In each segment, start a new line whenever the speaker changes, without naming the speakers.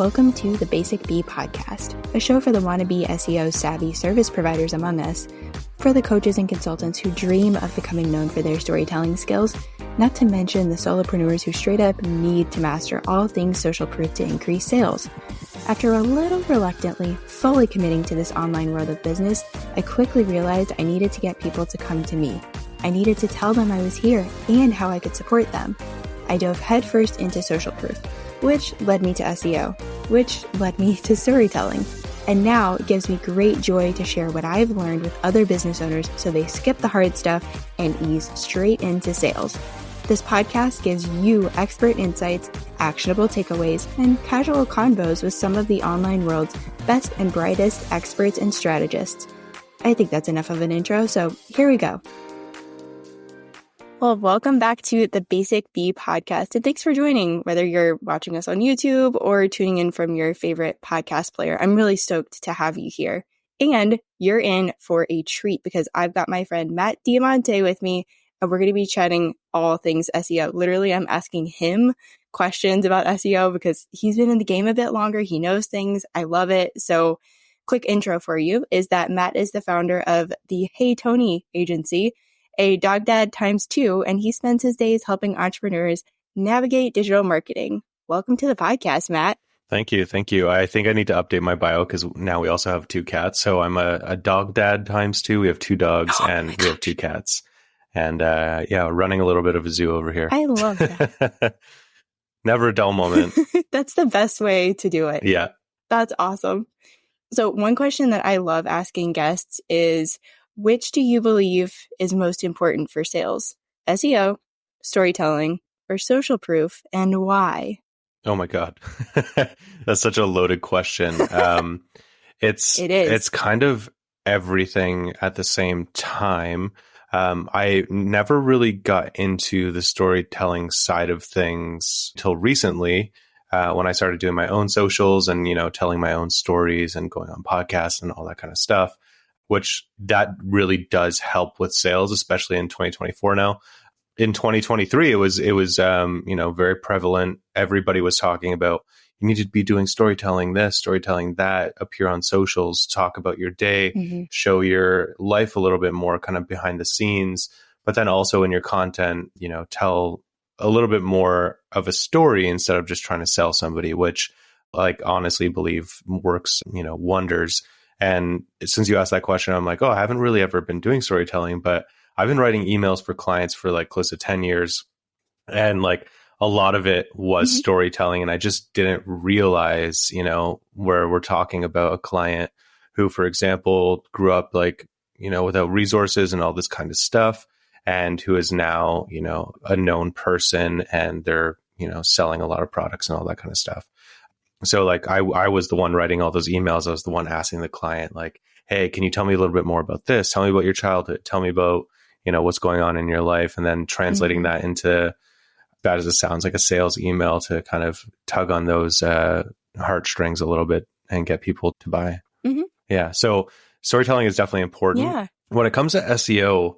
Welcome to the Basic Bee podcast, a show for the wannabe SEO savvy service providers among us, for the coaches and consultants who dream of becoming known for their storytelling skills, not to mention the solopreneurs who straight up need to master all things social proof to increase sales. After a little reluctantly fully committing to this online world of business, I quickly realized I needed to get people to come to me. I needed to tell them I was here and how I could support them. I dove headfirst into social proof, which led me to SEO, which led me to storytelling. And now it gives me great joy to share what I've learned with other business owners so they skip the hard stuff and ease straight into sales. This podcast gives you expert insights, actionable takeaways, and casual convos with some of the online world's best and brightest experts and strategists. I think that's enough of an intro, so here we go. Well, welcome back to the Basic Bee podcast, and thanks for joining, whether you're watching us on YouTube or tuning in from your favorite podcast player. I'm really stoked to have you here. And you're in for a treat because I've got my friend Matt Diamante with me, and we're going to be chatting all things SEO. Literally, I'm asking him questions about SEO because he's been in the game a bit longer. He knows things. I love it. So quick intro for you is that Matt is the founder of the HeyTony agency, a dog dad times two, and he spends his days helping entrepreneurs navigate digital marketing. Welcome to the podcast, Matt.
Thank you. Thank you. I think I need to update my bio because now we also have two cats. So I'm a dog dad times two. We have two dogs and we have two cats. And running a little bit of a zoo over here.
I love that.
Never a dull moment.
That's the best way to do it.
Yeah.
That's awesome. So one question that I love asking guests is, which do you believe is most important for sales? SEO, storytelling, or social proof, and why?
Oh my God. That's such a loaded question. It is. It's kind of everything at the same time. I never really got into the storytelling side of things till recently, when I started doing my own socials and, telling my own stories and going on podcasts and all that kind of stuff, which that really does help with sales, especially in 2024 now. In 2023, it was very prevalent. Everybody was talking about, you need to be doing storytelling this, storytelling that, appear on socials, talk about your day, show your life a little bit more kind of behind the scenes, but then also in your content, tell a little bit more of a story instead of just trying to sell somebody, which I honestly believe works, wonders. And since you asked that question, I'm like, I haven't really ever been doing storytelling, but I've been writing emails for clients for close to 10 years. And a lot of it was storytelling. And I just didn't realize, where we're talking about a client who, for example, grew up without resources and all this kind of stuff, and who is now, a known person, and they're, selling a lot of products and all that kind of stuff. So I was the one writing all those emails. I was the one asking the client, hey, can you tell me a little bit more about this? Tell me about your childhood. Tell me about, what's going on in your life. And then translating that into, bad as it sounds, like a sales email to kind of tug on those heartstrings a little bit and get people to buy. Yeah. So storytelling is definitely important.
Yeah.
When it comes to SEO,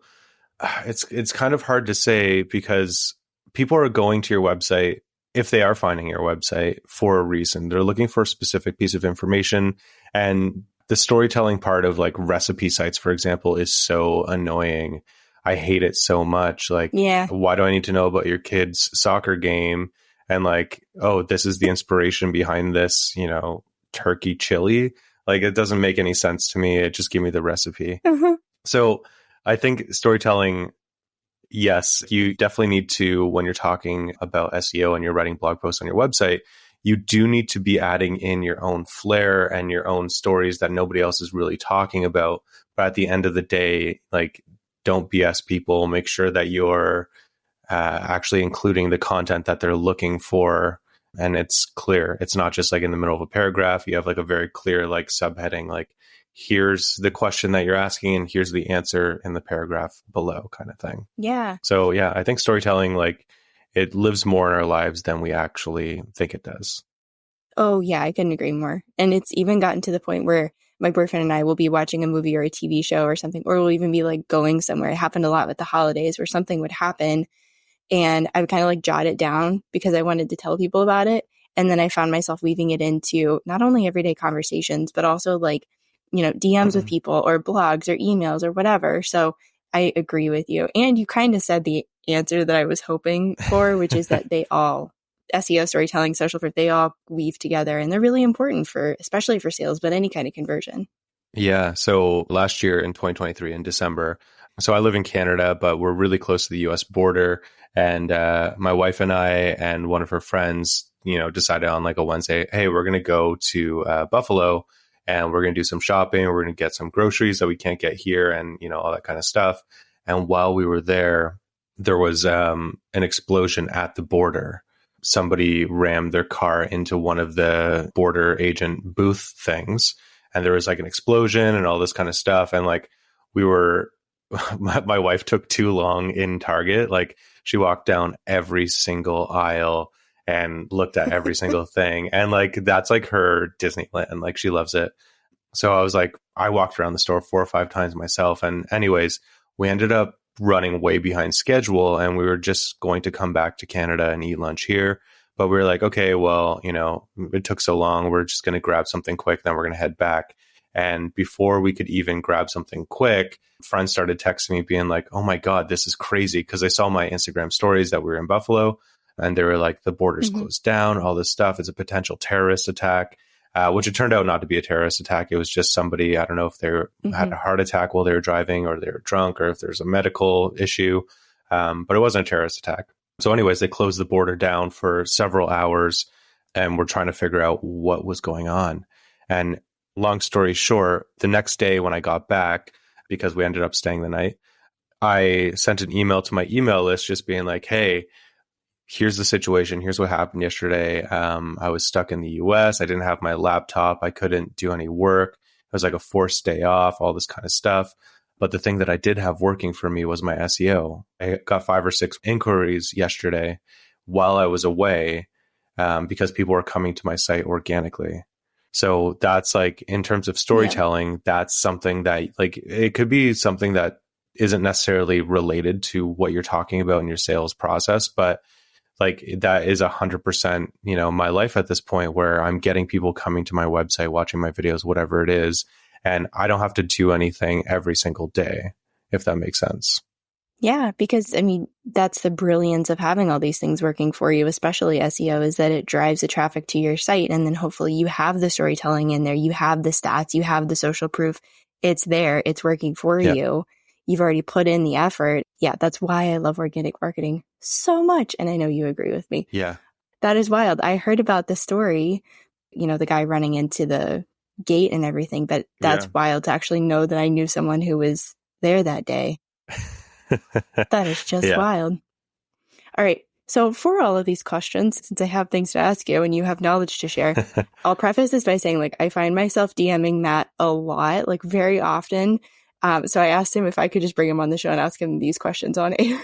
it's kind of hard to say because people are going to your website, if they are finding your website, for a reason. They're looking for a specific piece of information. And the storytelling part of recipe sites, for example, is so annoying. I hate it so much. Why do I need to know about your kid's soccer game? And this is the inspiration behind this, turkey chili. It doesn't make any sense to me. It just give me the recipe. So I think storytelling, yes, you definitely need to, when you're talking about SEO and you're writing blog posts on your website, you do need to be adding in your own flair and your own stories that nobody else is really talking about. But at the end of the day, don't BS people. Make sure that you're actually including the content that they're looking for. And it's clear. It's not just in the middle of a paragraph. You have a very clear subheading, here's the question that you're asking and here's the answer in the paragraph below, kind of thing.
Yeah.
So yeah, I think storytelling, it lives more in our lives than we actually think it does.
Oh yeah, I couldn't agree more. And it's even gotten to the point where my boyfriend and I will be watching a movie or a TV show or something, or we'll even be going somewhere. It happened a lot with the holidays where something would happen and I would kind of jot it down because I wanted to tell people about it. And then I found myself weaving it into not only everyday conversations, but also like, DMs with people or blogs or emails or whatever. So I agree with you. And you kind of said the answer that I was hoping for, which is that they all, SEO, storytelling, social proof, they all weave together, and they're really important especially for sales, but any kind of conversion.
Yeah. So last year in 2023 in December, so I live in Canada, but we're really close to the US border. And my wife and I and one of her friends, decided on like a Wednesday, hey, we're going to go to Buffalo and we're going to do some shopping. We're going to get some groceries that we can't get here and, all that kind of stuff. And while we were there was an explosion at the border. Somebody rammed their car into one of the border agent booth things. And there was like an explosion and all this kind of stuff. And like my wife took too long in Target. Like she walked down every single aisle and looked at every single thing. And like, that's like her Disneyland. Like she loves it. So I was like, I walked around the store 4 or 5 times myself. And anyways, we ended up running way behind schedule and we were just going to come back to Canada and eat lunch here. But we were like, okay, well, it took so long. We're just going to grab something quick. Then we're going to head back. And before we could even grab something quick, friends started texting me being like, oh my God, this is crazy. Because they saw my Instagram stories that we were in Buffalo and they were like, the border's closed down, all this stuff. It's a potential terrorist attack, which it turned out not to be a terrorist attack. It was just somebody, I don't know if they had a heart attack while they were driving or they were drunk or if there's a medical issue, but it wasn't a terrorist attack. So anyways, they closed the border down for several hours and we're trying to figure out what was going on. And long story short, the next day when I got back, because we ended up staying the night, I sent an email to my email list just being like, hey, here's the situation. Here's what happened yesterday. I was stuck in the US. I didn't have my laptop. I couldn't do any work. It was like a forced day off, all this kind of stuff. But the thing that I did have working for me was my SEO. I got 5 or 6 inquiries yesterday while I was away because people were coming to my site organically. So that's like, in terms of storytelling, that's something that like, it could be something that isn't necessarily related to what you're talking about in your sales process, but like that is 100%, my life at this point where I'm getting people coming to my website, watching my videos, whatever it is. And I don't have to do anything every single day, if that makes sense.
Yeah, because that's the brilliance of having all these things working for you, especially SEO, is that it drives the traffic to your site. And then hopefully you have the storytelling in there, you have the stats, you have the social proof. It's there, it's working for you. You've already put in the effort. Yeah, that's why I love organic marketing so much. And I know you agree with me.
Yeah.
That is wild. I heard about the story, the guy running into the gate and everything, but that's wild to actually know that I knew someone who was there that day. That is just wild. All right. So for all of these questions, since I have things to ask you and you have knowledge to share, I'll preface this by saying like I find myself DMing Matt a lot, like very often. So I asked him if I could just bring him on the show and ask him these questions on air.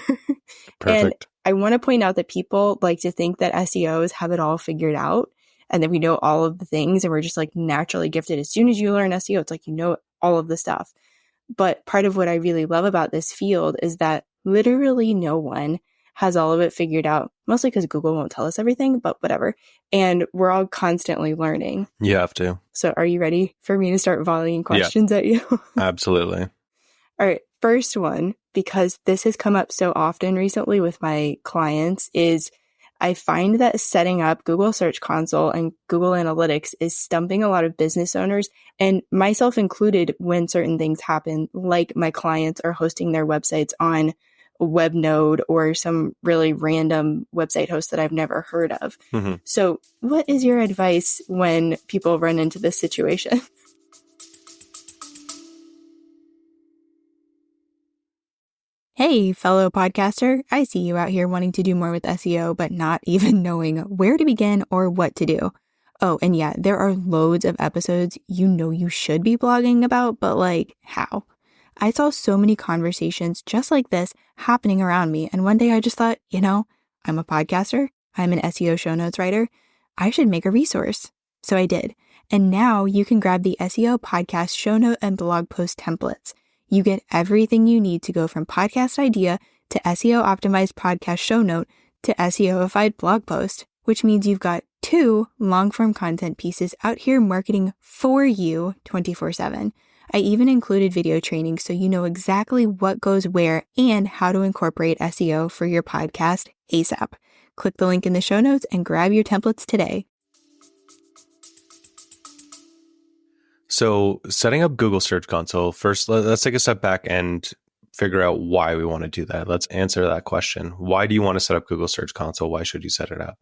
Perfect.
And I want to point out that people like to think that SEOs have it all figured out and that we know all of the things and we're just like naturally gifted. As soon as you learn SEO, it's like you know all of the stuff. But part of what I really love about this field is that literally no one has all of it figured out, mostly because Google won't tell us everything, but whatever. And we're all constantly learning.
You have to.
So are you ready for me to start volleying questions at you?
Absolutely.
All right. First one, because this has come up so often recently with my clients, is I find that setting up Google Search Console and Google Analytics is stumping a lot of business owners, and myself included, when certain things happen, like my clients are hosting their websites on Webnode or some really random website host that I've never heard of. Mm-hmm. So what is your advice when people run into this situation? Hey, fellow podcaster, I see you out here wanting to do more with SEO, but not even knowing where to begin or what to do. Oh, and yeah, there are loads of episodes you should be blogging about, but like, how? I saw so many conversations just like this happening around me, and one day I just thought, I'm a podcaster, I'm an SEO show notes writer, I should make a resource. So I did, and now you can grab the SEO podcast show note and blog post templates. You get everything you need to go from podcast idea to SEO optimized podcast show note to SEO-ified blog post, which means you've got 2 long-form content pieces out here marketing for you 24/7. I even included video training so you know exactly what goes where and how to incorporate SEO for your podcast ASAP. Click the link in the show notes and grab your templates today.
So setting up Google Search Console, first, let's take a step back and figure out why we want to do that. Let's answer that question. Why do you want to set up Google Search Console? Why should you set it up?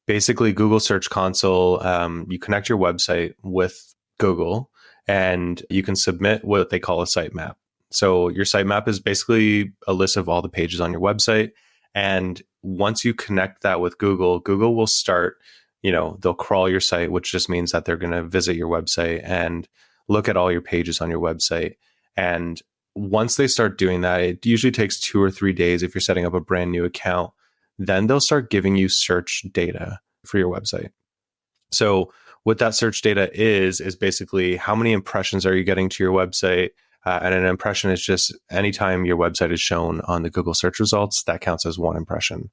Basically, Google Search Console, you connect your website with Google and you can submit what they call a sitemap. So your sitemap is basically a list of all the pages on your website. And once you connect that with Google, Google will start, they'll crawl your site, which just means that they're going to visit your website and look at all your pages on your website. And once they start doing that, it usually takes 2 or 3 days if you're setting up a brand new account. Then they'll start giving you search data for your website. So what that search data is basically how many impressions are you getting to your website? And an impression is just anytime your website is shown on the Google search results, that counts as one impression.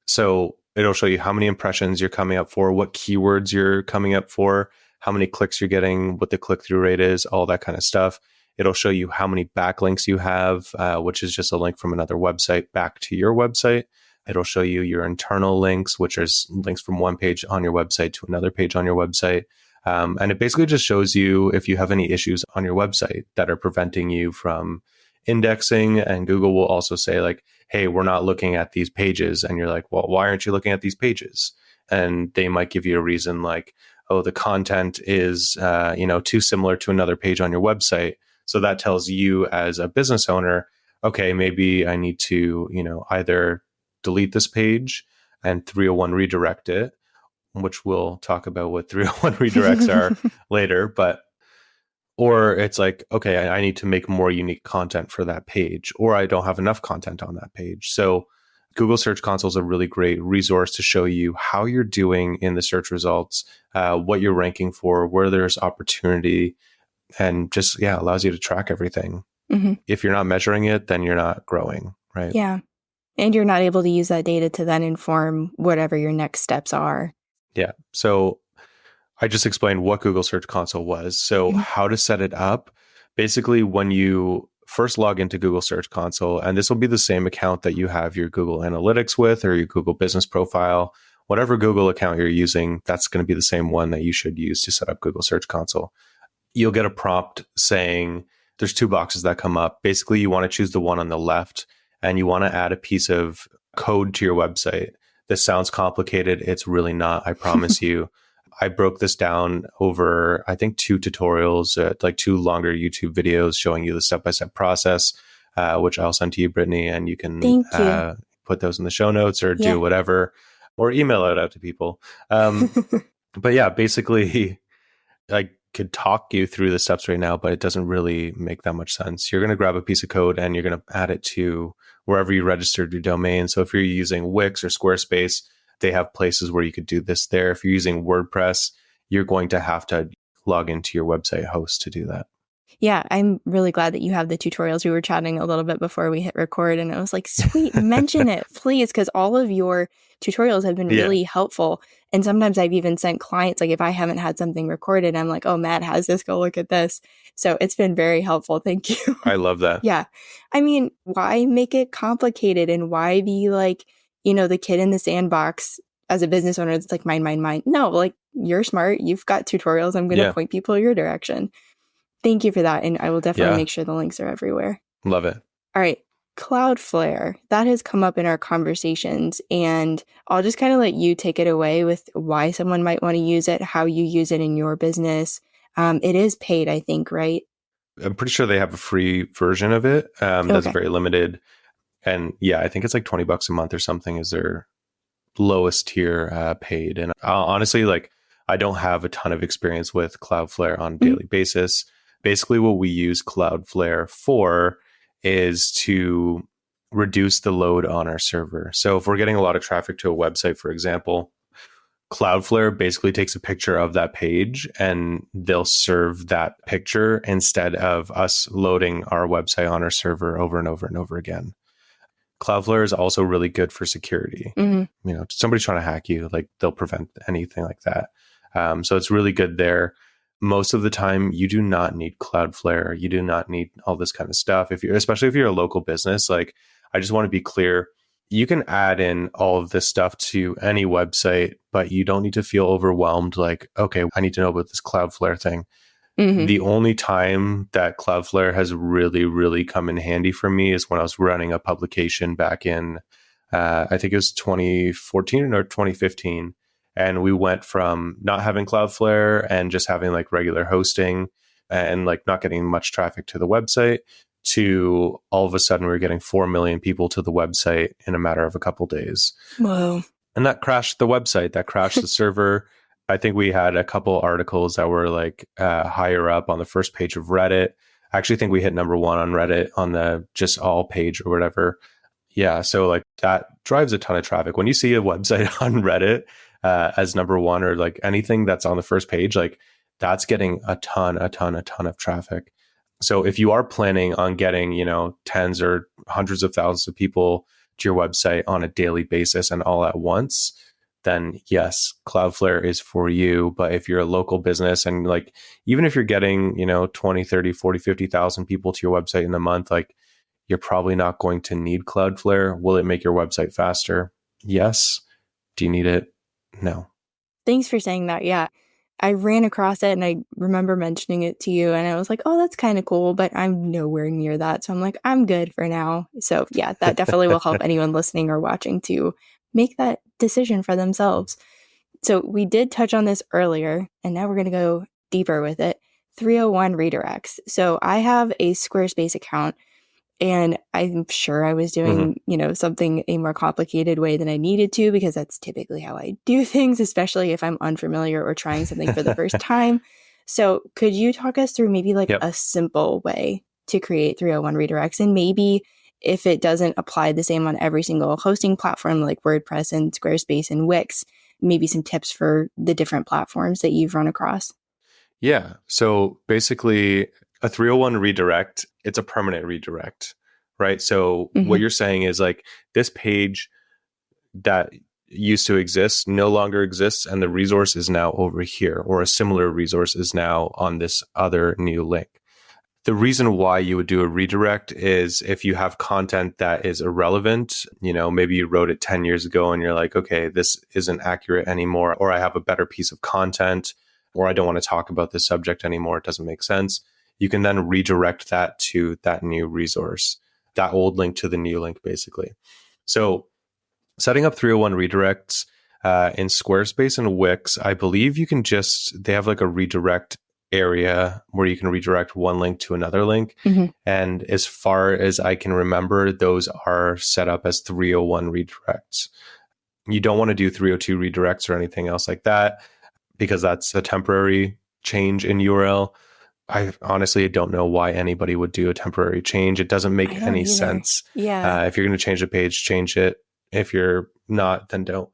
So it'll show you how many impressions you're coming up for, what keywords you're coming up for, how many clicks you're getting, what the click-through rate is, all that kind of stuff. It'll show you how many backlinks you have, which is just a link from another website back to your website. It'll show you your internal links, which is links from one page on your website to another page on your website. And it basically just shows you if you have any issues on your website that are preventing you from indexing. And Google will also say like, hey, we're not looking at these pages. And you're like, well, why aren't you looking at these pages? And they might give you a reason like, oh, the content is, too similar to another page on your website. So that tells you as a business owner, okay, maybe I need to, either delete this page and 301 redirect it, which we'll talk about what 301 redirects are later. Or it's like, okay, I need to make more unique content for that page, or I don't have enough content on that page. So Google Search Console is a really great resource to show you how you're doing in the search results, what you're ranking for, where there's opportunity, and just, allows you to track everything. Mm-hmm. If you're not measuring it, then you're not growing, right?
Yeah. And you're not able to use that data to then inform whatever your next steps are.
Yeah. So I just explained what Google Search Console was. So how to set it up. Basically, when you first log into Google Search Console, and this will be the same account that you have your Google Analytics with or your Google Business Profile, whatever Google account you're using, that's going to be the same one that you should use to set up Google Search Console. You'll get a prompt saying there's 2 boxes that come up. Basically, you want to choose the one on the left and you want to add a piece of code to your website. This sounds complicated. It's really not, I promise you. I broke this down over, I think, 2 tutorials, like 2 longer YouTube videos showing you the step-by-step process, which I'll send to you, Brittany, and you can put those in the show notes or do whatever, or email it out to people. But yeah, basically, I could talk you through the steps right now, but it doesn't really make that much sense. You're going to grab a piece of code and you're going to add it to wherever you registered your domain. So if you're using Wix or Squarespace, they have places where you could do this there. If you're using WordPress, you're going to have to log into your website host to do that.
Yeah, I'm really glad that you have the tutorials. We were chatting a little bit before we hit record, and I was like, sweet, mention it, please, because all of your tutorials have been really helpful. And sometimes I've even sent clients, like if I haven't had something recorded, I'm like, oh, Matt has this, go look at this. So it's been very helpful. Thank you.
I love that.
Yeah. I mean, why make it complicated and why be like, the kid in the sandbox as a business owner that's like, mine. No, like you're smart. You've got tutorials. I'm going to point people your direction. Thank you for that. And I will definitely make sure the links are everywhere.
Love it.
All right. Cloudflare. That has come up in our conversations. And I'll just kind of let you take it away with why someone might want to use it, how you use it in your business. It is paid, I think, right?
I'm pretty sure they have a free version of it. That's very limited. And I think it's like $20 a month or something is their lowest tier paid. And honestly, like I don't have a ton of experience with Cloudflare on a daily basis. Basically, what we use Cloudflare for is to reduce the load on our server. So if we're getting a lot of traffic to a website, for example, Cloudflare basically takes a picture of that page and they'll serve that picture instead of us loading our website on our server over and over and over again. Cloudflare is also really good for security.
Mm-hmm.
You know, somebody trying to hack you, like they'll prevent anything like that. So it's really good there. Most of the time, you do not need Cloudflare. You do not need all this kind of stuff. Especially if you're a local business, like I just want to be clear, you can add in all of this stuff to any website, but you don't need to feel overwhelmed. Like, okay, I need to know about this Cloudflare thing.
Mm-hmm.
The only time that Cloudflare has really, really come in handy for me is when I was running a publication back in, I think it was 2014 or 2015. And we went from not having Cloudflare and just having like regular hosting and like not getting much traffic to the website to all of a sudden we were getting 4 million people to the website in a matter of a couple days.
Whoa.
And that crashed the website, that crashed the server. I think we had a couple articles that were like higher up on the first page of Reddit. I actually think we hit number 1 on Reddit on the just all page or whatever. Yeah. So like that drives a ton of traffic. When you see a website on Reddit as number 1 or like anything that's on the first page, like that's getting a ton of traffic. So if you are planning on getting, you know, tens or hundreds of thousands of people to your website on a daily basis and all at once, then yes, Cloudflare is for you. But if you're a local business and like, even if you're getting, you know, 20, 30, 40, 50,000 people to your website in a month, like you're probably not going to need Cloudflare. Will it make your website faster? Yes. Do you need it? No.
Thanks for saying that. Yeah. I ran across it and I remember mentioning it to you and I was like, oh, that's kind of cool, but I'm nowhere near that. So I'm like, I'm good for now. So yeah, that definitely will help anyone listening or watching to make that decision for themselves. So we did touch on this earlier and now we're going to go deeper with it. 301 redirects. So I have a Squarespace account and I'm sure I was doing, you know, something a more complicated way than I needed to, because that's typically how I do things, especially if I'm unfamiliar or trying something for the first time. So could you talk us through maybe like a simple way to create 301 redirects? And maybe if it doesn't apply the same on every single hosting platform like WordPress and Squarespace and Wix, maybe some tips for the different platforms that you've run across.
Yeah. So basically a 301 redirect, it's a permanent redirect, right? So what you're saying is like this page that used to exist no longer exists and the resource is now over here, or a similar resource is now on this other new link. The reason why you would do a redirect is if you have content that is irrelevant, you know, maybe you wrote it 10 years ago and you're like, okay, this isn't accurate anymore, or I have a better piece of content, or I don't want to talk about this subject anymore. It doesn't make sense. You can then redirect that to that new resource, that old link to the new link, basically. So setting up 301 redirects in Squarespace and Wix, I believe you can they have like a redirect area where you can redirect one link to another link. And as far as I can remember, those are set up as 301 redirects. You don't want to do 302 redirects or anything else like that, because that's a temporary change in URL. I honestly don't know why anybody would do a temporary change. It doesn't make any sense.
Yeah.
If you're going to change a page, change it. If you're not, then don't.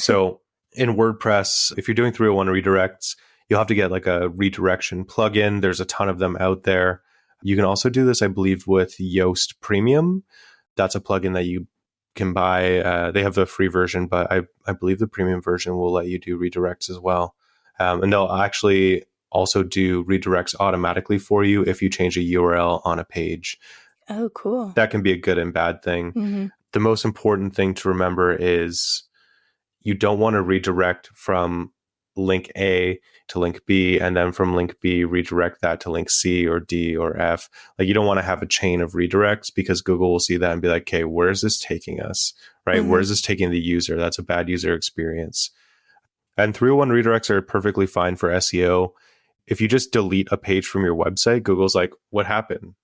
So in WordPress, if you're doing 301 redirects, you'll have to get like a redirection plugin. There's a ton of them out there. You can also do this, I believe, with Yoast Premium. That's a plugin that you can buy. They have the free version, but I believe the premium version will let you do redirects as well. And they'll actually also do redirects automatically for you if you change a URL on a page.
Oh, cool.
That can be a good and bad thing. The most important thing to remember is you don't want to redirect from link A to link B, and then from link B, redirect that to link C or D or F. Like you don't want to have a chain of redirects, because Google will see that and be like, okay, where is this taking us? Right? Where is this taking the user? That's a bad user experience. And 301 redirects are perfectly fine for SEO. If you just delete a page from your website, Google's like, what happened?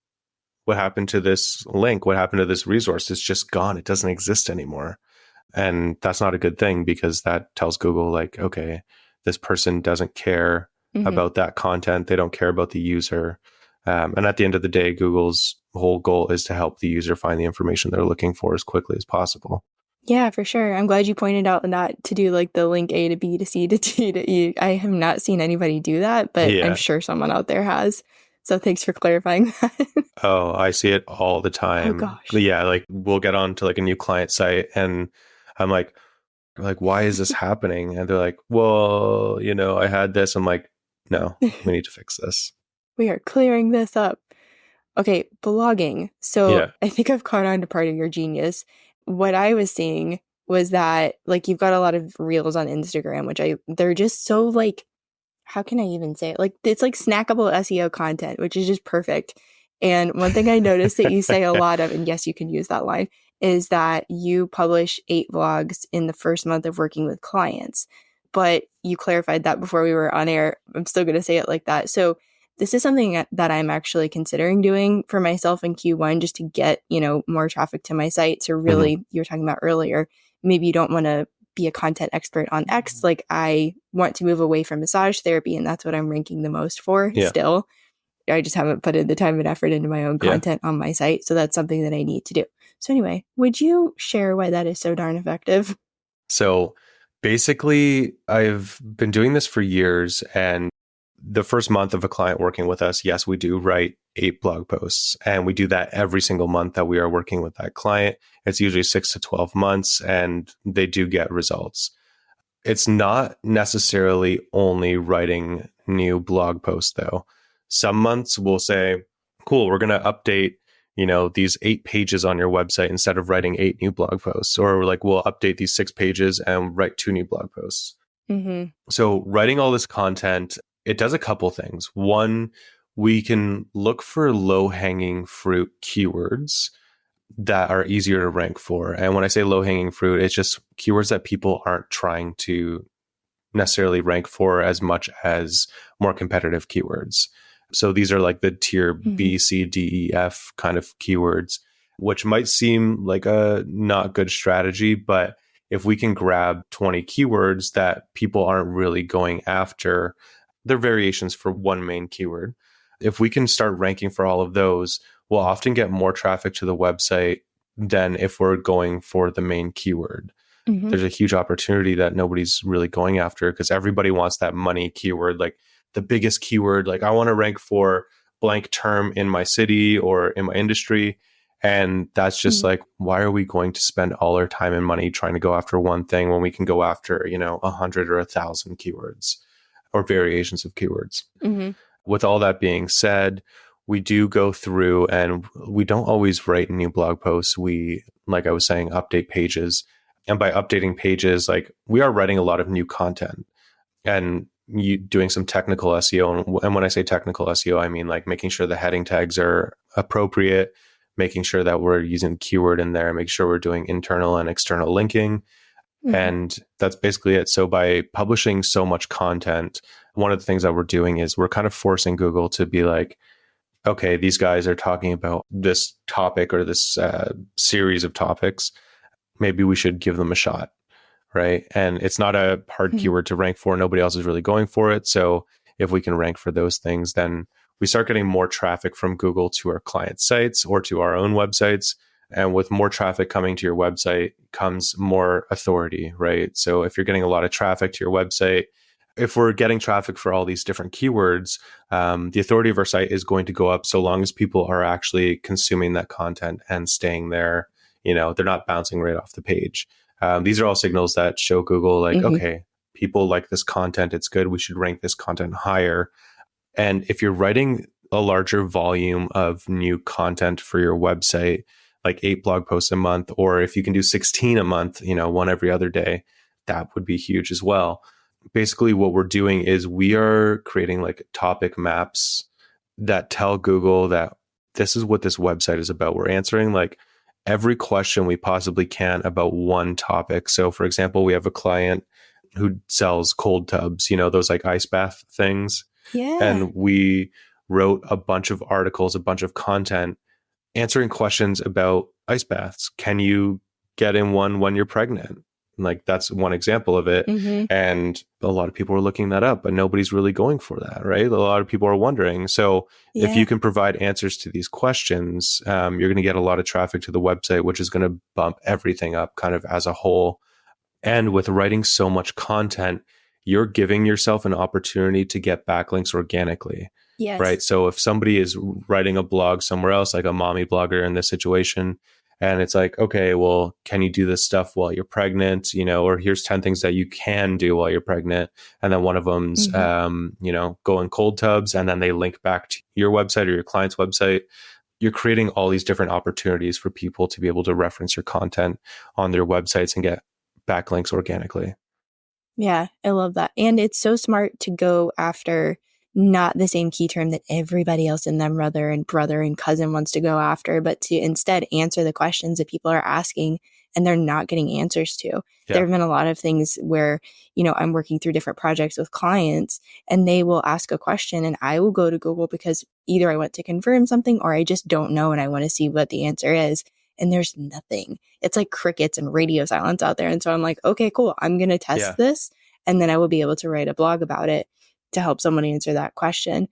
What happened to this link? What happened to this resource? It's just gone. It doesn't exist anymore. And that's not a good thing, because that tells Google like, okay, this person doesn't care about that content. They don't care about the user. And at the end of the day, Google's whole goal is to help the user find the information they're looking for as quickly as possible.
Yeah, for sure. I'm glad you pointed out that to do like the link A to B to C to D to E. I have not seen anybody do that, but I'm sure someone out there has. So thanks for clarifying that.
Oh, I see it all the
Oh
time.
gosh.
Yeah, like we'll get on to like a new client site and I'm like, why is this happening? And they're like, well, I had this. I'm like, no, we need to fix this.
We are clearing this up. Okay, blogging. So
Yeah.
I think I've caught on to part of your genius. What I was seeing was that like you've got a lot of reels on Instagram, which they're just so like, how can I even say it? Like it's like snackable SEO content, which is just perfect. And one thing I noticed that you say a lot of, and yes, you can use that line, is that you publish 8 vlogs in the first month of working with clients. But you clarified that before we were on air. I'm still going to say it like that. So this is something that I'm actually considering doing for myself in Q1 just to get, more traffic to my site. So really, you were talking about earlier, maybe you don't want to be a content expert on X. Like I want to move away from massage therapy and that's what I'm ranking the most for still. I just haven't put in the time and effort into my own content on my site. So that's something that I need to do. So anyway, would you share why that is so darn effective?
So basically, I've been doing this for years. And the first month of a client working with us, yes, we do write 8 blog posts. And we do that every single month that we are working with that client. It's usually 6 to 12 months and they do get results. It's not necessarily only writing new blog posts, though. Some months we'll say, cool, we're going to update, these 8 pages on your website instead of writing 8 new blog posts. Or like, we'll update these 6 pages and write 2 new blog posts.
Mm-hmm.
So writing all this content, it does a couple things. One, we can look for low-hanging fruit keywords that are easier to rank for. And when I say low-hanging fruit, it's just keywords that people aren't trying to necessarily rank for as much as more competitive keywords. So these are like the tier B, C, D, E, F kind of keywords, which might seem like a not good strategy, but if we can grab 20 keywords that people aren't really going after, they're variations for one main keyword. If we can start ranking for all of those, we'll often get more traffic to the website than if we're going for the main keyword. There's a huge opportunity that nobody's really going after because everybody wants that money keyword, like the biggest keyword. Like I want to rank for blank term in my city or in my industry. And that's just like, why are we going to spend all our time and money trying to go after one thing when we can go after, 100 or 1,000 keywords or variations of keywords? With all that being said, we do go through and we don't always write new blog posts. We, like I was saying, update pages. And by updating pages, like we are writing a lot of new content and doing some technical SEO. And when I say technical SEO, I mean like making sure the heading tags are appropriate, making sure that we're using the keyword in there, make sure we're doing internal and external linking. And that's basically it. So by publishing so much content, one of the things that we're doing is we're kind of forcing Google to be like, okay, these guys are talking about this topic or this series of topics. Maybe we should give them a shot, right? And it's not a hard keyword to rank for. Nobody else is really going for it. So if we can rank for those things, then we start getting more traffic from Google to our client sites or to our own websites. And with more traffic coming to your website comes more authority, right? So if you're getting a lot of traffic to your website, if we're getting traffic for all these different keywords, the authority of our site is going to go up so long as people are actually consuming that content and staying there. They're not bouncing right off the page. These are all signals that show Google like, okay, people like this content. It's good. We should rank this content higher. And if you're writing a larger volume of new content for your website, like 8 blog posts a month, or if you can do 16 a month, one every other day, that would be huge as well. Basically, what we're doing is we are creating like topic maps that tell Google that this is what this website is about. We're answering like every question we possibly can about one topic. So for example, we have a client who sells cold tubs, those like ice bath things.
Yeah.
And we wrote a bunch of articles, a bunch of content answering questions about ice baths. Can you get in one when you're pregnant? Like that's one example of it. And a lot of people are looking that up, but nobody's really going for that, right? A lot of people are wondering. So if you can provide answers to these questions, you're going to get a lot of traffic to the website, which is going to bump everything up kind of as a whole. And with writing so much content, you're giving yourself an opportunity to get backlinks organically. right?
Yes.
So if somebody is writing a blog somewhere else, like a mommy blogger in this situation, and it's like, okay, well, can you do this stuff while you're pregnant? Or here's 10 things that you can do while you're pregnant. And then one of them's, go in cold tubs, and then they link back to your website or your client's website. You're creating all these different opportunities for people to be able to reference your content on their websites and get backlinks organically.
Yeah, I love that. And it's so smart to go after not the same key term that everybody else in them, brother and cousin wants to go after, but to instead answer the questions that people are asking and they're not getting answers to. Yeah. There have been a lot of things where, I'm working through different projects with clients and they will ask a question and I will go to Google because either I want to confirm something or I just don't know and I want to see what the answer is. And there's nothing. It's like crickets and radio silence out there. And so I'm like, okay, cool. I'm going to test this. And then I will be able to write a blog about it to help someone answer that question.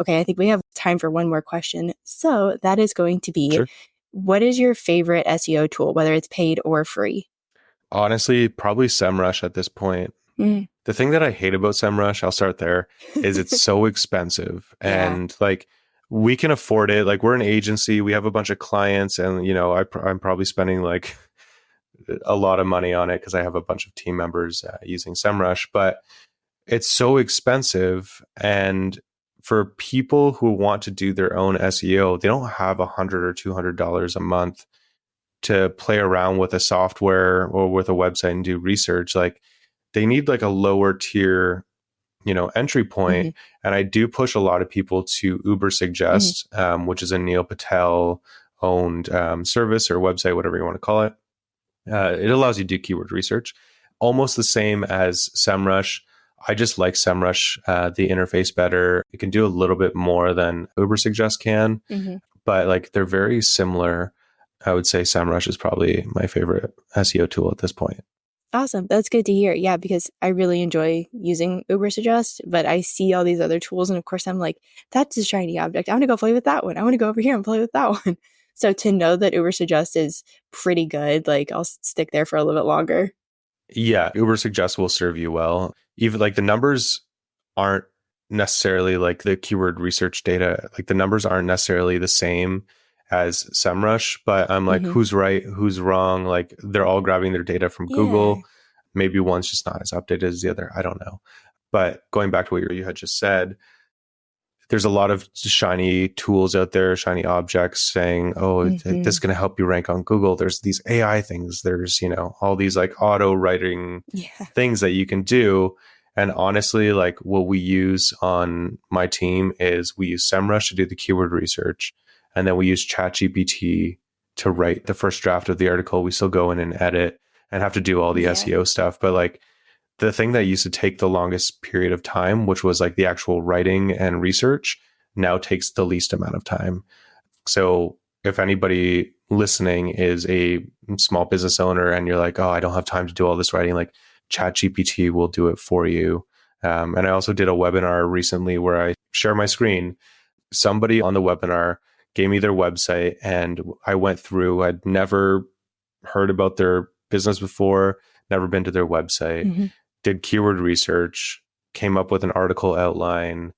Okay, I think we have time for one more question. So that is going to be, What is your favorite SEO tool, whether it's paid or free?
Honestly, probably SEMrush at this point. The thing that I hate about SEMrush, I'll start there, is it's so expensive. And like, we can afford it. Like, we're an agency, we have a bunch of clients, and I'm probably spending like a lot of money on it because I have a bunch of team members using SEMrush, but it's so expensive. And for people who want to do their own SEO, they don't have $100 or $200 a month to play around with a software or with a website and do research. Like, they need like a lower tier entry point. And I do push a lot of people to Uber Suggest, which is a Neil Patel owned service or website, whatever you want to call it. It allows you to do keyword research, almost the same as SEMrush. I just like SEMrush, the interface better. It can do a little bit more than Uber Suggest can, but like, they're very similar. I would say SEMrush is probably my favorite SEO tool at this point.
Awesome. That's good to hear. Yeah, because I really enjoy using Uber Suggest, but I see all these other tools. And of course, I'm like, that's a shiny object. I want to go play with that one. I want to go over here and play with that one. So to know that Uber Suggest is pretty good, like, I'll stick there for a little bit longer.
Yeah, Uber Suggest will serve you well. Even like, the numbers aren't necessarily like the keyword research data. Like, the numbers aren't necessarily the same as SEMrush, but I'm like, who's right, who's wrong? Like, they're all grabbing their data from Google. Maybe one's just not as updated as the other. I don't know. But going back to what you had just said, there's a lot of shiny tools out there, shiny objects saying, oh, this is going to help you rank on Google. There's these AI things. There's, all these like auto writing things that you can do. And honestly, like, what we use on my team is we use SEMrush to do the keyword research. And then we use ChatGPT to write the first draft of the article. We still go in and edit and have to do all the SEO stuff. But like, the thing that used to take the longest period of time, which was like the actual writing and research, now takes the least amount of time. So if anybody listening is a small business owner and you're like, oh, I don't have time to do all this writing, like, ChatGPT will do it for you. And I also did a webinar recently where I share my screen. Somebody on the webinar gave me their website and I went through. I'd never heard about their business before, never been to their website, did keyword research, came up with an article outline,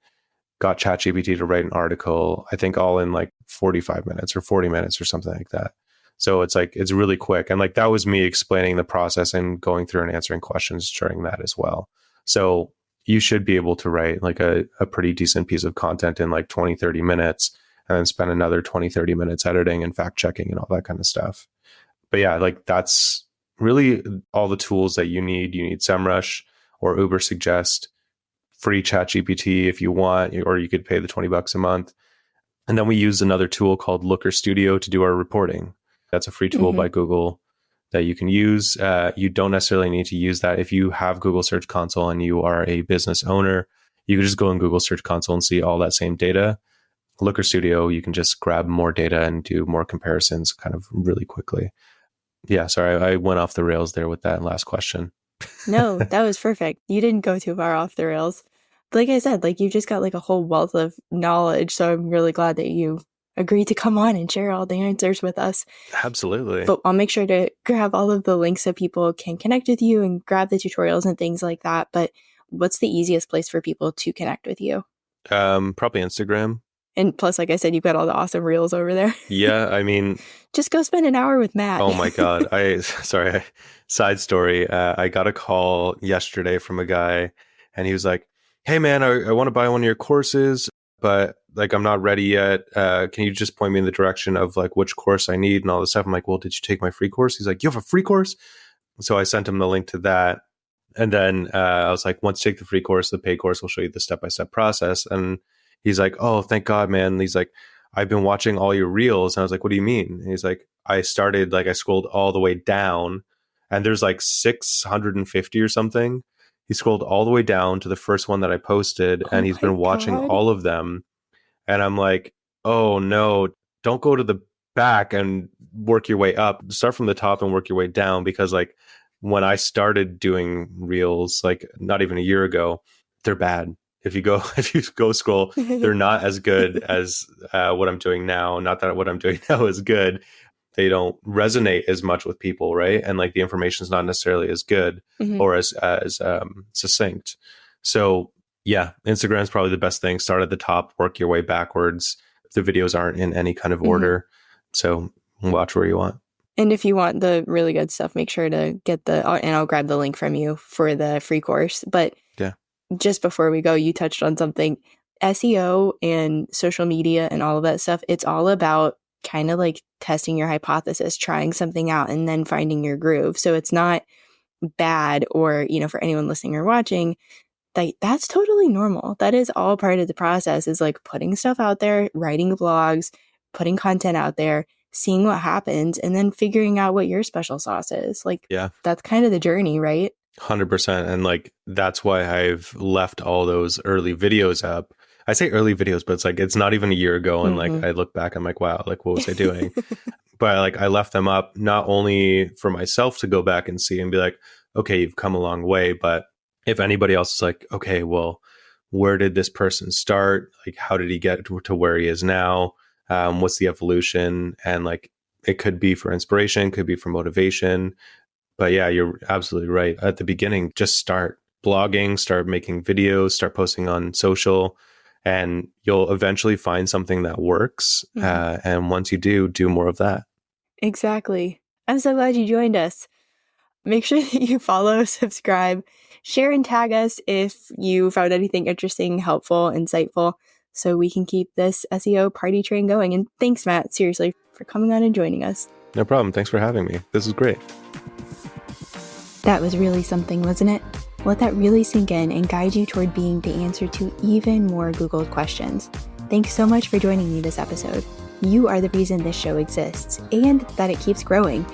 got ChatGPT to write an article, I think all in like 45 minutes or 40 minutes or something like that. So it's like, it's really quick. And like, that was me explaining the process and going through and answering questions during that as well. So you should be able to write like a pretty decent piece of content in like 20, 30 minutes and then spend another 20, 30 minutes editing and fact checking and all that kind of stuff. But yeah, like, that's really all the tools that you need. You need SEMrush or Uber Suggest, free ChatGPT if you want, or you could pay the $20 a month. And then we use another tool called Looker Studio to do our reporting. That's a free tool by Google that you can use. You don't necessarily need to use that if you have Google Search Console and you are a business owner. You can just go in Google Search Console and see all that same data. Looker Studio, you can just grab more data and do more comparisons kind of really quickly. Yeah, sorry, I went off the rails there with that last question.
No, that was perfect. You didn't go too far off the rails. But like I said, like, you've just got like a whole wealth of knowledge. So I'm really glad that you agreed to come on and share all the answers with us.
Absolutely.
But I'll make sure to grab all of the links so people can connect with you and grab the tutorials and things like that. But what's the easiest place for people to connect with you?
Probably Instagram.
And plus, like I said, you've got all the awesome reels over there.
Yeah, I mean,
just go spend an hour with Matt.
Oh my God. Side story. I got a call yesterday from a guy and he was like, "Hey man, I want to buy one of your courses, but like I'm not ready yet. Can you just point me in the direction of like which course I need and all this stuff?" I'm like, "Well, did you take my free course?" He's like, "You have a free course?" So I sent him the link to that. And then I was like, once you take the free course, the paid course will show you the step-by-step process. And he's like, "Oh, thank God, man." He's like, "I've been watching all your reels." And I was like, "What do you mean?" And he's like, I scrolled all the way down and there's like 650 or something. He scrolled all the way down to the first one that I posted and he's been watching all of them. And I'm like, "Oh no, don't go to the back and work your way up. Start from the top and work your way down." Because like when I started doing reels, like not even a year ago, they're bad. If you go scroll, they're not as good as what I'm doing now. Not that what I'm doing now is good. They don't resonate as much with people, right? And like the information is not necessarily as good or as succinct. So yeah, Instagram is probably the best thing. Start at the top, work your way backwards. The videos aren't in any kind of order, so watch where you want.
And if you want the really good stuff, make sure to get and I'll grab the link from you for the free course. But
yeah,
just before we go, you touched on something. SEO and social media and all of that stuff, it's all about kind of like testing your hypothesis, trying something out, and then finding your groove. So it's not bad, or, for anyone listening or watching, that's totally normal. That is all part of the process, is like putting stuff out there, writing blogs, putting content out there, seeing what happens, and then figuring out what your special sauce is. Like,
yeah,
that's kind of the journey, right?
100%. And like, that's why I've left all those early videos up. I say early videos, but it's like, it's not even a year ago. And like, I look back, I'm like, wow, like what was I doing? But like, I left them up not only for myself to go back and see and be like, okay, you've come a long way. But if anybody else is like, okay, well, where did this person start? Like, how did he get to where he is now? What's the evolution? And like, it could be for inspiration, could be for motivation. But yeah, you're absolutely right. At the beginning, just start blogging, start making videos, start posting on social, and you'll eventually find something that works. And once you do more of that.
Exactly. I'm so glad you joined us. Make sure that you follow, subscribe, share, and tag us if you found anything interesting, helpful, insightful, so we can keep this SEO party train going. And thanks, Matt, seriously, for coming on and joining us.
No problem. Thanks for having me. This is great.
That was really something, wasn't it? Let that really sink in and guide you toward being the answer to even more Googled questions. Thanks so much for joining me this episode. You are the reason this show exists and that it keeps growing.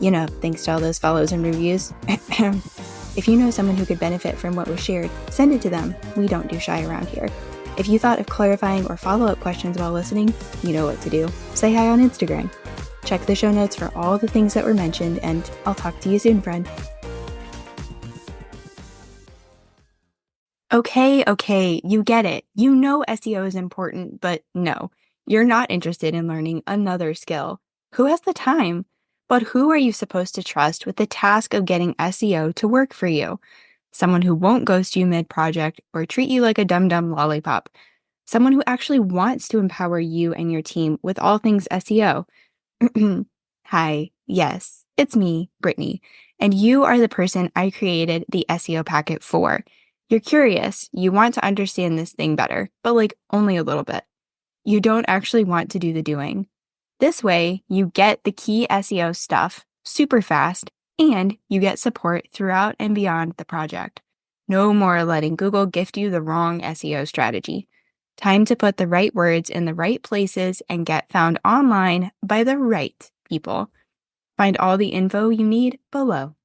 Thanks to all those follows and reviews. If you know someone who could benefit from what was shared, send it to them. We don't do shy around here. If you thought of clarifying or follow-up questions while listening, you know what to do. Say hi on Instagram. Check the show notes for all the things that were mentioned, and I'll talk to you soon, friend. Okay, you get it. You know SEO is important, but no, you're not interested in learning another skill. Who has the time? But who are you supposed to trust with the task of getting SEO to work for you? Someone who won't ghost you mid-project or treat you like a dum-dum lollipop. Someone who actually wants to empower you and your team with all things SEO. Hi, yes, it's me, Brittany, and you are the person I created the SEO packet for. You're curious, you want to understand this thing better, but like only a little bit. You don't actually want to do the doing. This way, you get the key SEO stuff super fast, and you get support throughout and beyond the project. No more letting Google gift you the wrong SEO strategy. Time to put the right words in the right places and get found online by the right people. Find all the info you need below.